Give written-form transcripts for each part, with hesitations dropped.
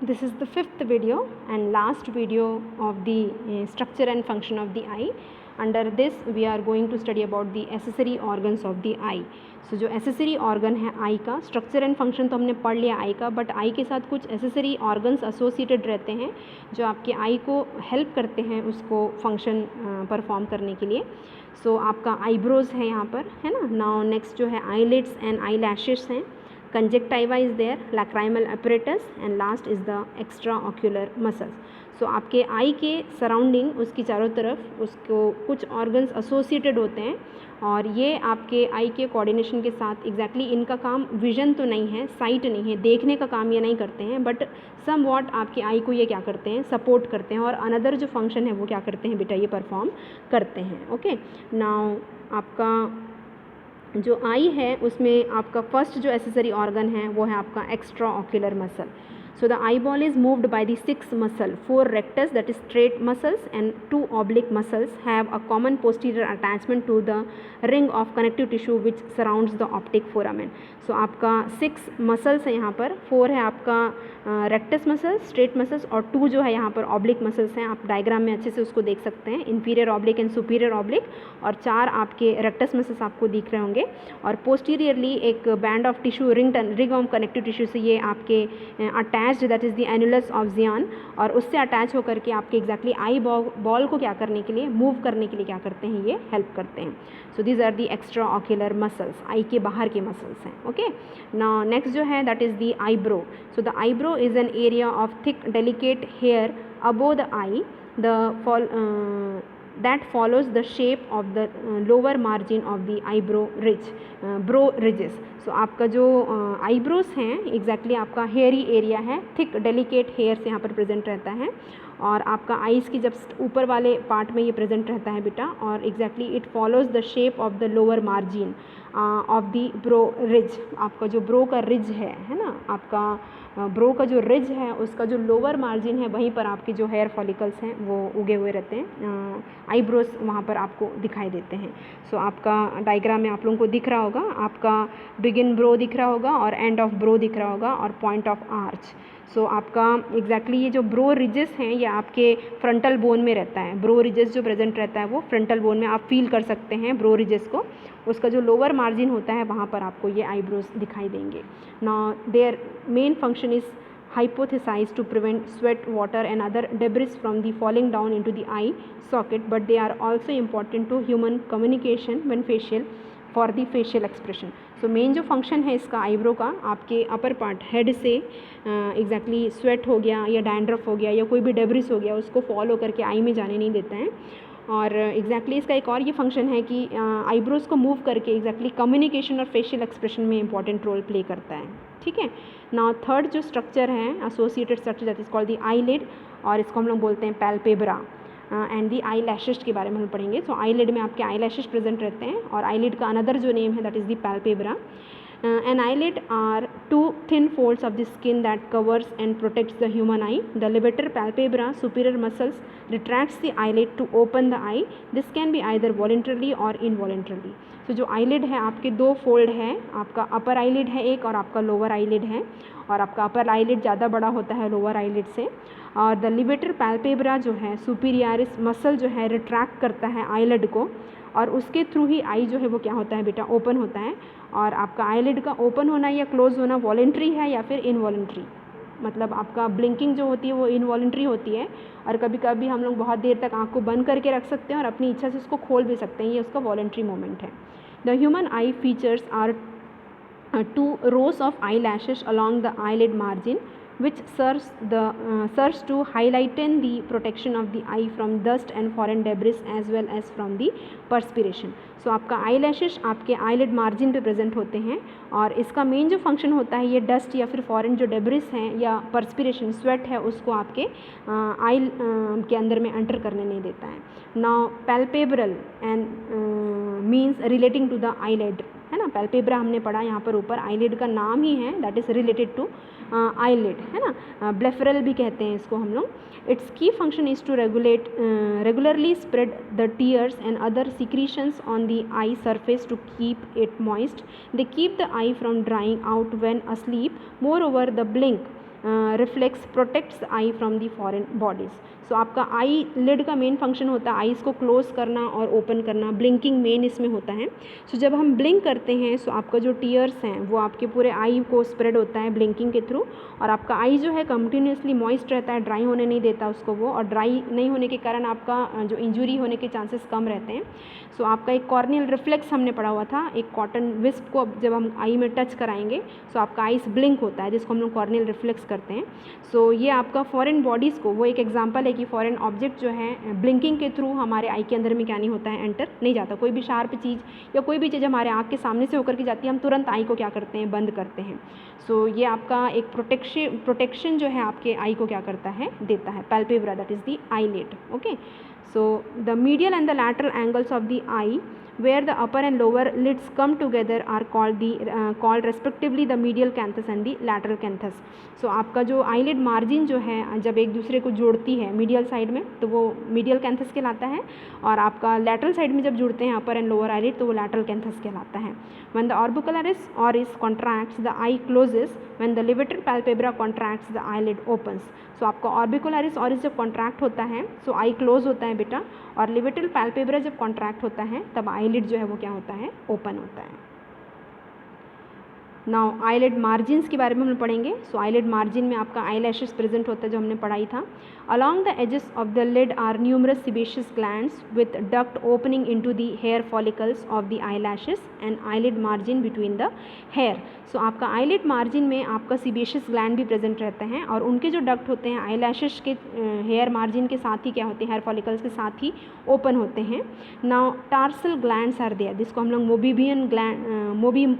This is the fifth video and last video of the structure and function of the eye. Under this we are going to study about the accessory organs of the eye. So जो accessory organ है आई का, structure and function तो हमने पढ़ लिया आई का, but I के साथ कुछ accessory organs associated रहते हैं जो आपके आई को help करते हैं उसको function perform करने के लिए. So आपका eyebrows है यहाँ पर, है ना. Now next जो है eyelids and eyelashes हैं. Conjunctiva is there, lacrimal apparatus and last is the extraocular muscles. So आपके आई के सराउंडिंग उसकी चारों तरफ उसको कुछ ऑर्गन्स एसोसिएटेड होते हैं और ये आपके आई के कोऑर्डिनेशन के साथ एग्जैक्टली इनका काम विजन तो नहीं है, साइट नहीं है, देखने का काम ये नहीं करते हैं, बट सम वॉट आपके आई को ये क्या करते हैं, सपोर्ट करते हैं और अनदर जो फंक्शन है वो क्या करते हैं बेटा, ये परफॉर्म करते हैं. ओके, नाउ आपका जो आई है उसमें आपका फर्स्ट जो एसेसरी ऑर्गन है वो है आपका extra ocular muscle. So the eyeball is moved by the 6 muscle, 4 rectus that is straight muscles and 2 oblique muscles have a common posterior attachment to the ring of connective tissue which surrounds the optic foramen. So आपका 6 muscles है यहाँ पर, 4 है आपका rectus muscles, straight muscles और 2 जो है यहाँ पर ऑब्लिक मसल्स हैं. आप डायग्राम में अच्छे से उसको देख सकते हैं, inferior oblique and superior oblique, और 4 आपके रेक्टस मसल्स आपको दिख रहे होंगे और पोस्टीरियरली एक band of tissue ring of connective tissue से ये आपके attached, that is the annulus of Zinn, और उससे अटैच होकर के आपके एग्जैक्टली आई बॉल को क्या करने के लिए, मूव करने के लिए क्या करते हैं, ये हेल्प करते हैं. So these are the extraocular muscles, eye के बाहर के मसल्स हैं. ओके, नाउ नेक्स्ट जो है that is the eyebrow. So the eyebrow is an area of thick delicate hair above the eye that follows the shape of the lower margin of the eyebrow ridge, brow ridges. So आपका जो eyebrows हैं exactly आपका hairy area है, thick delicate hairs यहाँ पर present रहता है और आपका आईज़ की जब ऊपर वाले पार्ट में ये प्रेजेंट रहता है बेटा, और exactly it follows the shape of the lower margin of the bro ridge. आपका जो ब्रो का रिज है ना, आपका ब्रो का जो रिज है उसका जो लोअर मार्जिन है वहीं पर आपके जो हेयर फॉलिकल्स हैं वो उगे हुए रहते हैं, आईब्रोज वहाँ पर आपको दिखाई देते हैं. सो आपका डायग्राम में आप लोगों को दिख रहा होगा, आपका बिगिन ब्रो दिख रहा होगा और एंड ऑफ ब्रो दिख रहा होगा और पॉइंट ऑफ आर्च. सो आपका एग्जैक्टली ये जो ब्रो रिजेस हैं ये आपके फ्रंटल बोन में रहता है. ब्रो रिजेस जो प्रेजेंट रहता है वो फ्रंटल बोन में आप फील कर सकते हैं ब्रो रिजेस को. उसका जो लोअर मार्जिन होता है वहाँ पर आपको ये आईब्रोज दिखाई देंगे. Now their main function is hypothesized to prevent sweat, water and other debris from the falling down into the eye socket, but they are also important to human communication when facial for the facial expression. So main जो function है इसका eyebrow का, आपके upper part head से exactly sweat हो गया या dandruff हो गया या कोई भी डेब्रिस हो गया उसको फॉल होकर के आई में जाने नहीं देता है. और एग्जैक्टली इसका एक और ये फंक्शन है कि आईब्रोज़ को मूव करके एग्जैक्टली कम्युनिकेशन और फेशियल एक्सप्रेशन में इंपॉर्टेंट रोल प्ले करता है. ठीक है, नाउ थर्ड जो स्ट्रक्चर है associated structure that is called the eyelid, और इसको हम लोग बोलते हैं पैल्पेब्रा. एंड दी आई लैशेस के बारे में हम पढ़ेंगे. सो आईलिड में आपके आई लैशेस प्रेजेंट रहते हैं और आईलिड का अनदर जो नेम है that is the palpebra. An eyelid are 2 thin folds of the skin that covers and protects the human eye. The levator palpebra superior muscles retracts the eyelid to open the eye. This can be either voluntarily or involuntarily. So जो eyelid है आपके 2 fold है, आपका अपर eyelid है एक और आपका lower eyelid है, और आपका अपर eyelid ज़्यादा बड़ा होता है लोअर eyelid से. और द levator palpebra जो है सुपीरियरिस मसल जो है रिट्रैक्ट करता है eyelid को और उसके थ्रू ही आई जो है वो क्या होता है बेटा, ओपन होता है. और आपका आईलिड का ओपन होना या क्लोज होना वॉलेंट्री है या फिर इनवॉलेंट्री, मतलब आपका ब्लिंकिंग जो होती है वो इनवॉलेंट्री होती है और कभी कभी हम लोग बहुत देर तक आँख को बंद करके रख सकते हैं और अपनी इच्छा से उसको खोल भी सकते हैं, ये उसका वॉलेंट्री मोमेंट है. The human eye features are 2 rows of eyelashes along the eyelid margin which serves to highlighten the protection of the eye from dust and foreign debris as well as from the perspiration. So आपका eye lashes आपके eyelid margin पे present होते हैं और इसका main जो function होता है ये डस्ट या फिर फॉरेन जो डेब्रिस हैं या परस्पिरेशन स्वेट है उसको आपके आई के अंदर में एंटर करने नहीं देता है. Now palpebral and means relating to the eyelid, है ना. पैल्पेब्रा हमने पढ़ा यहाँ पर ऊपर, आईलिड का नाम ही है that is related to eyelid, है ना. ब्लेफरल भी कहते हैं इसको हम लोग. Its key function is to regularly spread the tears and other secretions on the eye surface to keep it moist. They keep the eye from drying out when asleep. Moreover, the blink reflex protects eye from the foreign bodies. So आपका eyelid का main function होता है eyes को close करना और open करना, blinking main इसमें होता है। सो जब हम ब्लिंक करते हैं सो आपका जो टीयर्स हैं वो आपके पूरे आई को स्प्रेड होता है ब्लिंकिंग के थ्रू, और आपका आई जो है कंटिन्यूसली मॉइस्ट रहता है, ड्राई होने नहीं देता उसको वो, और ड्राई नहीं होने के कारण आपका जो इंजरी होने के चांसेस कम रहते हैं। सो आपका एक कॉर्नियल रिफ्लेक्स हमने पढ़ा हुआ था, एक कॉटन विस्प को जब हम आई में टच कराएंगे सो आपका आईज ब्लिंक होता है, जिसको हम लोग कॉर्नियल रिफ्लेक्स करते हैं। सो ये आपका फॉरेन बॉडीज़ को, वो एक एग्जांपल है कि फॉरेन ऑब्जेक्ट जो है ब्लिंकिंग के थ्रू हमारे आई के अंदर में क्या नहीं होता है, एंटर नहीं जाता। कोई भी शार्प चीज़ या कोई भी चीज़ हमारे आँख के सामने से होकर के जाती है, हम तुरंत आई को क्या करते हैं, बंद करते हैं। सो ये आपका एक प्रोटेक्शन जो है आपके आई को क्या करता है, देता है। Palpebra, that is the eyelid. Okay, so the medial and the lateral angles of the eye where the upper and lower lids come together are called respectively the medial canthus and the lateral canthus. So आपका जो eyelid margin जो है जब एक दूसरे को जोड़ती है मीडियल साइड में तो वो medial canthus कहलाता है, और आपका lateral साइड में जब जुड़ते हैं upper and lower eyelid तो वो lateral canthus कहलाता है। When the orbicularis contracts, the eye closes. When the levator palpebra contracts, the eyelid opens. So आपका ऑर्बिकुलरिस ऑरिस जब कॉन्ट्रैक्ट होता है सो आई क्लोज होता है बेटा, और लिवेटल पैल्पेब्रा जब कॉन्ट्रैक्ट होता है तब आईलिड जो है वो क्या होता है, ओपन होता है। नाउ आईलिड मार्जिन्स के बारे में हम लोग पढ़ेंगे। सो आईलिड मार्जिन में आपका आई लैशेस प्रेजेंट होता है जो हमने पढ़ाई था। Along the edges of the lid are numerous sebaceous glands with duct opening into the hair follicles of the eyelashes and eyelid margin between the hair. So आपका eyelid margin में आपका sebaceous gland भी present रहते हैं, और उनके जो duct होते हैं आई लैशेस के हेयर मार्जिन के साथ ही क्या होते हैं, हेयर फॉलिकल्स के साथ ही ओपन होते हैं। Now tarsal glands are there, जिसको हम लोग मोबिबियन ग्लैंड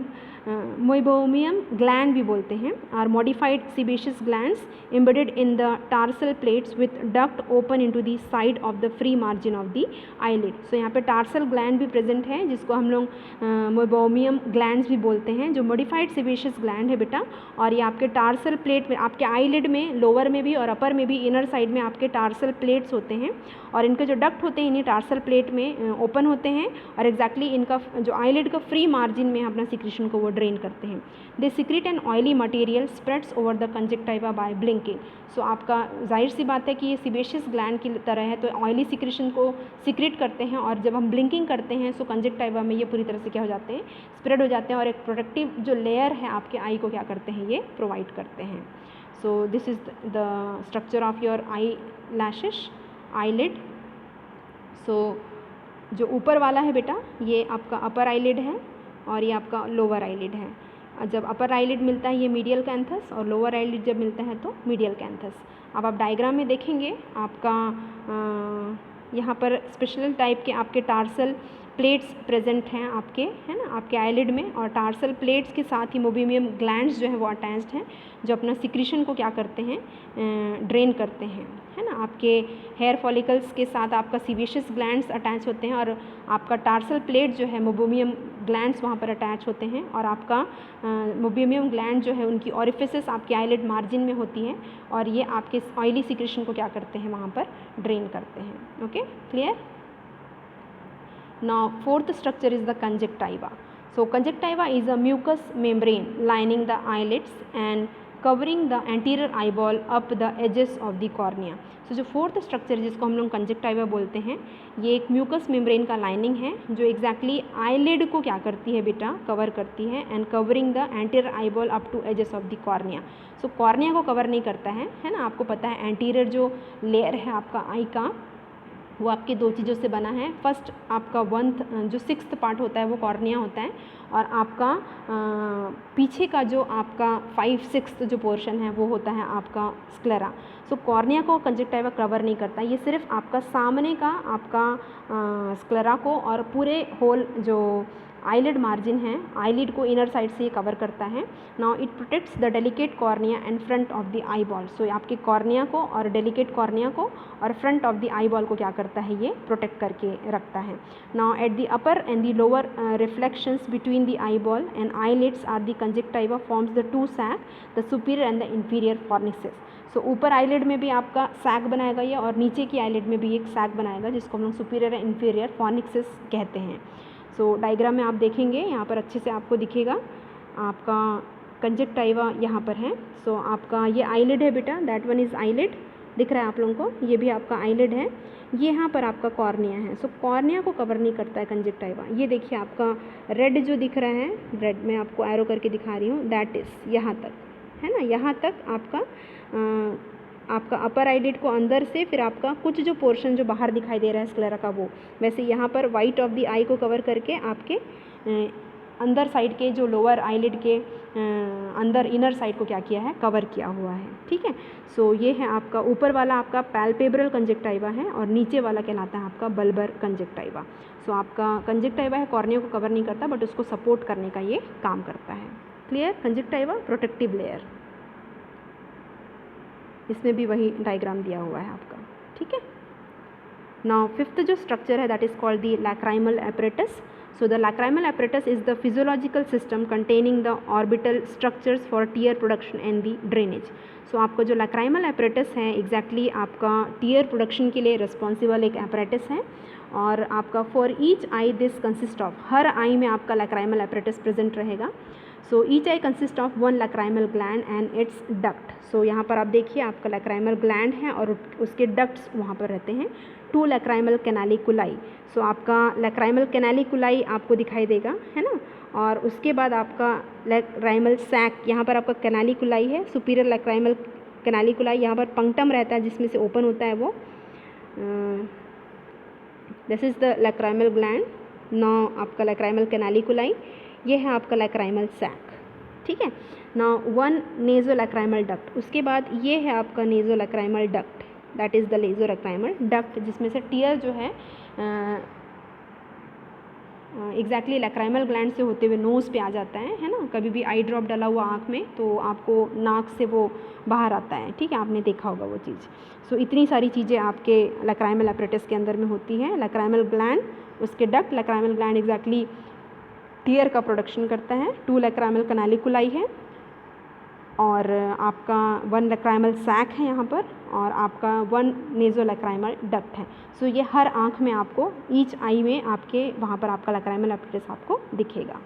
मोइबोमियम ग्लैंड भी बोलते हैं, और modified sebaceous glands embedded in the tarsal plates with duct open into the side of the free margin of the eyelid. So यहाँ पे टार्सल ग्लैंड भी प्रेजेंट है, जिसको हम लोग मोइबोमियम ग्लैंड्स भी बोलते हैं, जो मॉडिफाइड सीबेशियस ग्लैंड है बेटा। और ये आपके टार्सल प्लेट में, आपके आईलिड में लोअर में भी और अपर में भी, इनर साइड में आपके टार्सल प्लेट्स होते हैं, और इनके जो डक्ट होते हैं इन्हीं टार्सल प्लेट में ओपन होते हैं, और एग्जैक्टली इनका जो आईलिड का फ्री मार्जिन में अपना सिक्रीशन को वो ड्रेन करते हैं। They secrete an oily material spreads over the conjunctiva by blinking. So आपका जाहिर सी बात है कि ये सीबेशियस ग्लैंड की तरह है, तो ऑयली सिक्रीशन को सिक्रीट करते हैं, और जब हम ब्लिंकिंग करते हैं सो कंजक्टिवा में ये पूरी तरह से क्या हो जाते हैं, स्प्रेड हो जाते हैं, और एक प्रोटेक्टिव जो लेयर है आपके आई को क्या करते हैं, ये प्रोवाइड करते हैं। So this is the structure of your eyelashes, eyelid. So जो ऊपर वाला है बेटा ये आपका अपर आईलिड है, और ये आपका लोअर आईलिड है। जब अपर आईलिड मिलता है ये मीडियल कैंथस, और लोअर आईलिड जब मिलता है तो मीडियल कैंथस। अब आप डायग्राम में देखेंगे आपका यहाँ पर स्पेशल टाइप के आपके टार्सल प्लेट्स प्रेजेंट हैं आपके, है ना, आपके आईलिड में, और टार्सल प्लेट्स के साथ ही मोबिमियम ग्लैंड्स जो है वो अटैच्ड हैं, जो अपना सिक्रीशन को क्या करते हैं, ड्रेन करते हैं, है ना। आपके हेयर फॉलिकल्स के साथ आपका सीबेशियस ग्लैंड्स अटैच होते हैं, और आपका टार्सल प्लेट जो है मोबिमियम ग्लैंड्स वहाँ पर अटैच होते हैं, और आपका मोबिमियम ग्लैंड जो है उनकी ऑरिफिसेस आपके आईलिड मार्जिन में होती हैं, और ये आपके ऑयली सिक्रीशन को क्या करते हैं, वहाँ पर ड्रेन करते हैं। Okay, clear. Now fourth structure is the conjunctiva. So conjunctiva is a mucous membrane lining the eyelids and covering the anterior eyeball up the edges of the cornea. So जो fourth structure जिसको हम लोग conjunctiva बोलते हैं, ये एक mucus membrane का lining है जो एग्जैक्टली आईलिड को क्या करती है बेटा, कवर करती है, and covering the anterior eyeball up to edges of the cornea. So cornea को कवर नहीं करता है ना, आपको पता है एंटीरियर जो लेयर है आपका आई का वो आपके दो चीज़ों से बना है। फर्स्ट आपका जो 6th पार्ट होता है वो कॉर्निया होता है, और आपका पीछे का जो आपका 5/6 जो पोर्शन है वो होता है आपका स्क्लेरा। सो कॉर्निया को कंजक्टिवा कवर नहीं करता, ये सिर्फ आपका सामने का आपका स्क्लेरा को और पूरे होल जो आईलिड मार्जिन है, आईलिड को इनर साइड से ये कवर करता है। Now it protects the delicate cornea and front of the eyeball. So आपके कॉर्निया को और डेलिकेट कॉर्निया को और front of the eyeball को क्या करता है, ये प्रोटेक्ट करके रखता है। Now at the upper and the lower reflections between the eyeball and eyelids are the conjunctiva forms the two sac, the superior and the inferior fornices. So ऊपर eyelid में भी आपका सैक बनाएगा ये, और नीचे की आईलिड में भी एक सैक बनाएगा जिसको हम लोग सुपीरियर एंड इंफीरियर फॉर्निसेस कहते हैं। सो डायग्राम में आप देखेंगे यहाँ पर अच्छे से आपको दिखेगा, आपका कंजक्टाइवा यहाँ पर है। सो आपका ये आईलिड है बेटा, दैट वन इज़ आईलिड, दिख रहा है आप लोगों को, ये भी आपका आईलिड है। ये यहाँ पर आपका कॉर्निया है। सो कॉर्निया को कवर नहीं करता है कंजक्टाइवा। ये देखिए आपका रेड जो दिख रहा है, रेड में आपको एरो करके दिखा रही हूँ, दैट इज़ यहाँ तक है ना, यहाँ तक आपका अपर आईलिड को अंदर से, फिर आपका कुछ जो पोर्शन जो बाहर दिखाई दे रहा है स्क्लेरा का वो, वैसे यहाँ पर वाइट ऑफ द आई को कवर करके आपके अंदर साइड के जो लोअर आईलिड के अंदर इनर साइड को क्या किया है, कवर किया हुआ है। ठीक है। सो ये है आपका ऊपर वाला आपका पैल्पेब्रल कंजक्टाइवा है और नीचे वाला कहलाता है आपका बल्बर कंजक्टाइवा। सो आपका कंजक्टाइवा है, कॉर्निया को कवर नहीं करता बट उसको सपोर्ट करने का ये काम करता है। क्लियर? कंजक्टाइवा प्रोटेक्टिव लेयर, इसमें भी वही डायग्राम दिया हुआ है आपका। ठीक है। नाउ फिफ्थ जो स्ट्रक्चर है that is called the lacrimal apparatus. So the lacrimal apparatus is the physiological system containing the orbital structures for tear production and the drainage. So आपका जो lacrimal apparatus है exactly आपका tear production के लिए responsible एक apparatus है और आपका for each eye this consist of, her eye में आपका lacrimal apparatus present रहेगा। So each eye consists of one lacrimal gland and its duct. So यहाँ पर आप देखिए आपका lacrimal gland है और उसके ducts वहाँ पर रहते हैं। 2 lacrimal canaliculi. So आपका lacrimal canaliculi आपको दिखाई देगा, है ना। और उसके बाद आपका lacrimal sac, यहाँ पर आपका canaliculi है, superior lacrimal canaliculi, यहाँ पर punctum रहता है जिसमें से ओपन होता है वो। This is the lacrimal gland. Now आपका lacrimal canaliculi, ये है आपका lacrimal sac। ठीक है। नाउ वन नेज़ोलैक्राइमल डक्ट, उसके बाद ये है आपका nasolacrimal duct, that is the nasolacrimal duct, जिसमें से टीयर जो है एग्जैक्टली लैक्राइमल ग्लैंड से होते हुए नोज़ पे आ जाता है ना। कभी भी आई ड्रॉप डाला हुआ आँख में तो आपको नाक से वो बाहर आता है। ठीक है, आपने देखा होगा वो चीज़। सो इतनी सारी चीज़ें आपके लैक्राइमल apparatus के अंदर में होती हैं। लैक्राइमल ग्लैंड, उसके duct, lacrimal gland exactly tear का प्रोडक्शन करता है। 2 lacrimal canaliculi है और आपका 1 lacrimal sac है यहाँ पर और आपका 1 nasolacrimal duct है। सो ये हर आँख में आपको, ईच आई में आपके वहाँ पर आपका lacrimal apparatus आपको दिखेगा।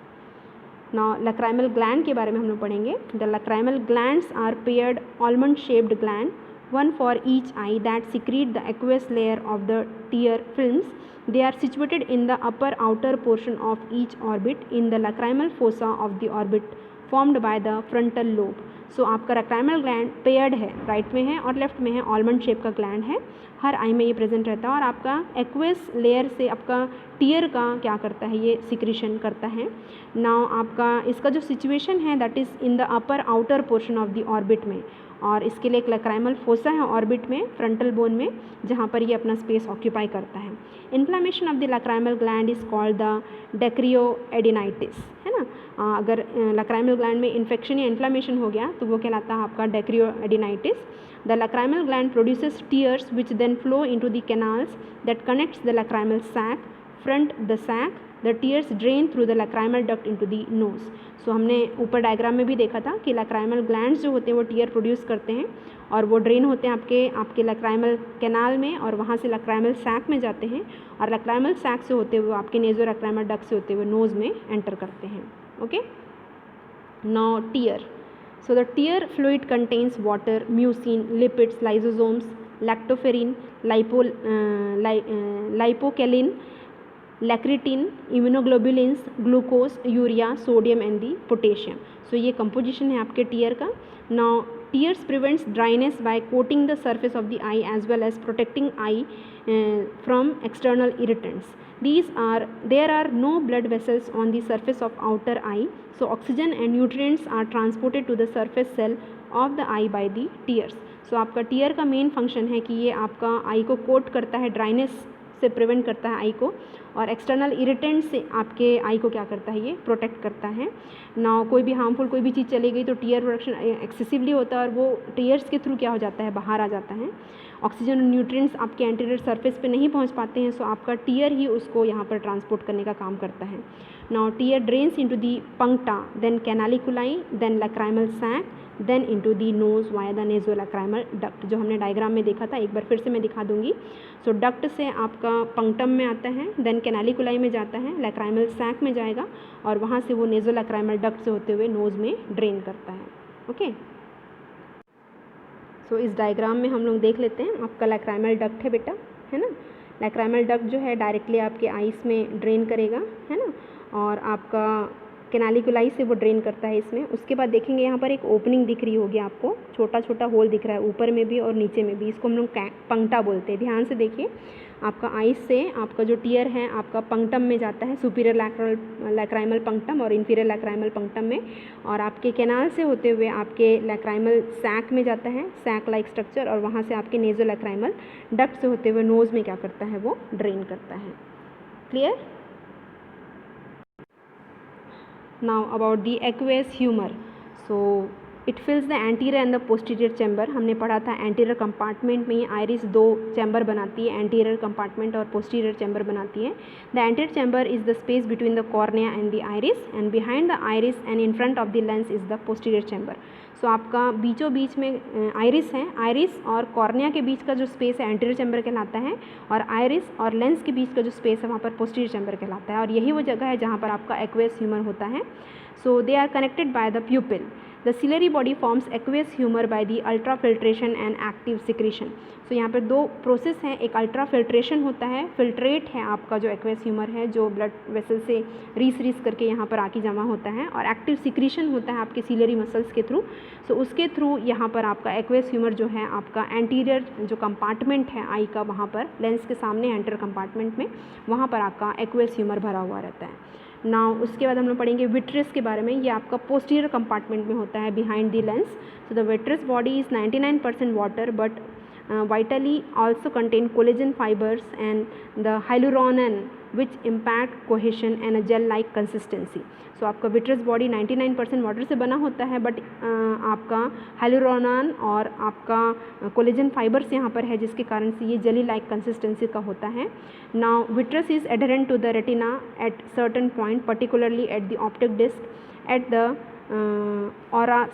नाउ lacrimal gland के बारे में हम लोग पढ़ेंगे। The lacrimal glands are paired almond shaped gland, one for each eye, that secrete the aqueous layer of the tear films. They are situated in the upper outer portion of each orbit in the lacrimal fossa of the orbit formed by the frontal lobe. So आपका lacrimal gland paired है, right में है और left में है, almond shape का gland है, हर आई में ये प्रेजेंट रहता है और आपका एक्वेस लेयर से आपका टीयर का क्या करता है, ये सिक्रीशन करता है। नाउ आपका इसका जो सिचुएशन है that is in the upper outer portion of the orbit में, और इसके लिए एक लैक्राइमल फोसा है ऑर्बिट में, फ्रंटल बोन में, जहाँ पर ये अपना स्पेस ऑक्यूपाई करता है। Inflammation of the lacrimal gland is called the dacryoadenitis, है ना। अगर लैक्राइमल ग्लैंड में इन्फेक्शन या इन्फ्लामेशन हो गया तो वो कहलाता है आपका dacryoadenitis. The lacrimal gland produces tears which then flow into the canals that connects the lacrimal sac, front the sac, the tears drain through the lacrimal duct into the nose. So हमने ऊपर diagram में भी देखा था कि lacrimal glands जो होते हैं वो टीयर प्रोड्यूस करते हैं और वो ड्रेन होते हैं आपके लैक्राइमल कैनाल में और वहाँ से लैक्राइमल सैक में जाते हैं और लैक्राइमल सैक से होते हुए आपके नेज़ोलैक्राइमल डक्ट से होते हुए नोज़ में एंटर करते हैं। Okay, now tear. So the tear fluid contains water, mucin, lipids, lysosomes, lactoferrin, lipocalin, lacretin, immunoglobulins, glucose, urea, sodium and the potassium. So ये composition है आपके tear का। Now tears prevents dryness by coating the surface of the eye as well as protecting eye from external irritants. There are no blood vessels on the surface of outer eye, so oxygen and nutrients are transported to the surface cell of the eye by the tears. So आपका tier का main function है कि ये आपका आई को coat करता है, dryness से प्रिवेंट करता है आई को, और एक्सटर्नल इरिटेंट से आपके आई को क्या करता है, ये प्रोटेक्ट करता है। ना कोई भी हार्मफुल कोई भी चीज़ चली गई तो टीयर प्रोडक्शन एक्सेसिवली होता है और वो टीयर्स के थ्रू क्या हो जाता है, बाहर आ जाता है। ऑक्सीजन और न्यूट्रिएंट्स आपके एंटीरियर सरफेस पे नहीं पहुंच पाते हैं, सो आपका टीयर ही उसको यहाँ पर ट्रांसपोर्ट करने का काम करता है। Now tear drains into the puncta, then canaliculi, then lacrimal sac, then into the nose via the nasolacrimal duct, जो हमने डायग्राम में देखा था, एक बार फिर से मैं दिखा दूंगी। सो डक्ट से आपका पंक्टम में आता है, देन कैनालिकुलाई में जाता है, लैक्राइमल सैक में जाएगा और वहाँ से वो नेजो लैक्राइमल डक्ट से होते हुए नोज़ में ड्रेन करता है। ओके, सो इस डायग्राम में हम लोग देख लेते हैं, आपका लैक्राइमल डक्ट है बेटा, है ना। लैक्राइमल डक्ट जो है डायरेक्टली आपके आइस में ड्रेन करेगा, है ना, और आपका कैनालिकुलाई से वो ड्रेन करता है इसमें। उसके बाद देखेंगे यहाँ पर एक ओपनिंग दिख रही होगी आपको, छोटा छोटा होल दिख रहा है ऊपर में भी और नीचे में भी, इसको हम लोग पंक्टा बोलते हैं। ध्यान से देखिए, आपका आइस से आपका जो टीयर है आपका पंक्टम में जाता है, सुपीरियर लैक्राइमल पंक्टम और इन्फीरियर लैक्राइमल पंक्टम में, और आपके कैनाल से होते हुए आपके लैक्राइमल सैक में जाता है, सैक लाइक स्ट्रक्चर, और वहाँ से आपके नेजो लैक्राइमल डक्ट से होते हुए नोज़ में क्या करता है, वो ड्रेन करता है। Clear? Now about the aqueous humor. So it fills the anterior and the posterior chamber. हमने पढ़ा था anterior compartment में ही iris दो chamber बनाती है, anterior compartment और posterior chamber बनाती है. The anterior chamber is the space between the cornea and the iris, and behind the iris and in front of the lens is the posterior chamber. सो आपका बीचों बीच में iris है, iris और cornea के बीच का जो स्पेस है एंटीरियर चैम्बर कहलाता है, और आइरिस और लेंस के बीच का जो स्पेस है वहाँ पर पोस्टीरियर चैम्बर कहलाता है, और यही वो जगह है जहाँ पर आपका एक्वेस ह्यूमर होता है। So they are connected by the pupil. The ciliary body forms aqueous humour by the ultra filtration and active secretion. So यहाँ पर दो प्रोसेस हैं, एक अल्ट्रा फिल्ट्रेशन होता है, फिल्ट्रेट है आपका जो एक्वेस ह्यूमर है जो ब्लड वेसल से रीस करके यहाँ पर आके जमा होता है, और एक्टिव सिक्रीशन होता है आपके सिलरी मसल्स के थ्रू। सो उसके थ्रू यहाँ पर आपका एक्वेस ह्यूमर जो है आपका एंटीरियर जो कंपार्टमेंट है आई का, वहाँ पर लेंस के सामने एंटीरियर कंपार्टमेंट में वहाँ पर आपका एक्वेस ह्यूमर भरा हुआ रहता है। नाउ उसके बाद हम लोग पढ़ेंगे विट्रियस के बारे में। ये आपका पोस्टीरियर कंपार्टमेंट में होता है behind the lens. So the vitreous body is 99% water but vitally also contain collagen fibers and the hyaluronan which impact cohesion and a gel like consistency. सो आपका विट्रस बॉडी 99% वाटर से बना होता है, but आपका हाइलुरोनान और आपका कोलेजन फाइबर्स यहाँ पर है जिसके कारण से ये जेली लाइक कंसिस्टेंसी का होता है। Now vitreous is adherent to the retina at certain point, particularly at the optic disc at the ora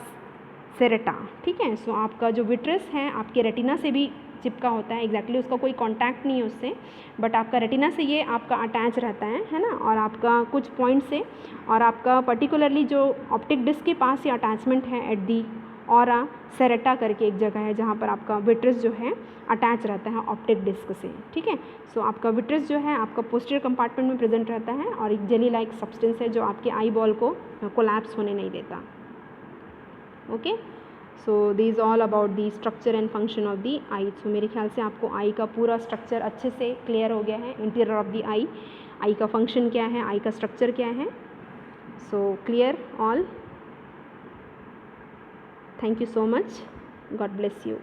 serrata. ठीक है, सो आपका जो विट्रस है आपके रेटिना से भी चिपका होता है, एग्जैक्टली उसका कोई कांटेक्ट नहीं है उससे, बट आपका रेटिना से ये आपका अटैच रहता है ना, और आपका कुछ पॉइंट से, और आपका पर्टिकुलरली जो ऑप्टिक डिस्क के पास ये अटैचमेंट है एट दी ऑरा सेरेटा करके एक जगह है जहाँ पर आपका विट्रस जो है अटैच रहता है ऑप्टिक डिस्क से। ठीक है, सो आपका विट्रस जो है आपका पोस्टीरियर कंपार्टमेंट में प्रेजेंट रहता है, और एक जेली लाइक सब्सटेंस है जो आपके आई बॉल को कोलैप्स होने नहीं देता। Okay, so this is all about the structure and function of the eye. So मेरे ख्याल से आपको आई का पूरा स्ट्रक्चर अच्छे से क्लियर हो गया है, इंटीरियर ऑफ दी आई का फंक्शन क्या है, आई का स्ट्रक्चर क्या है। So clear all, thank you so much, God bless you.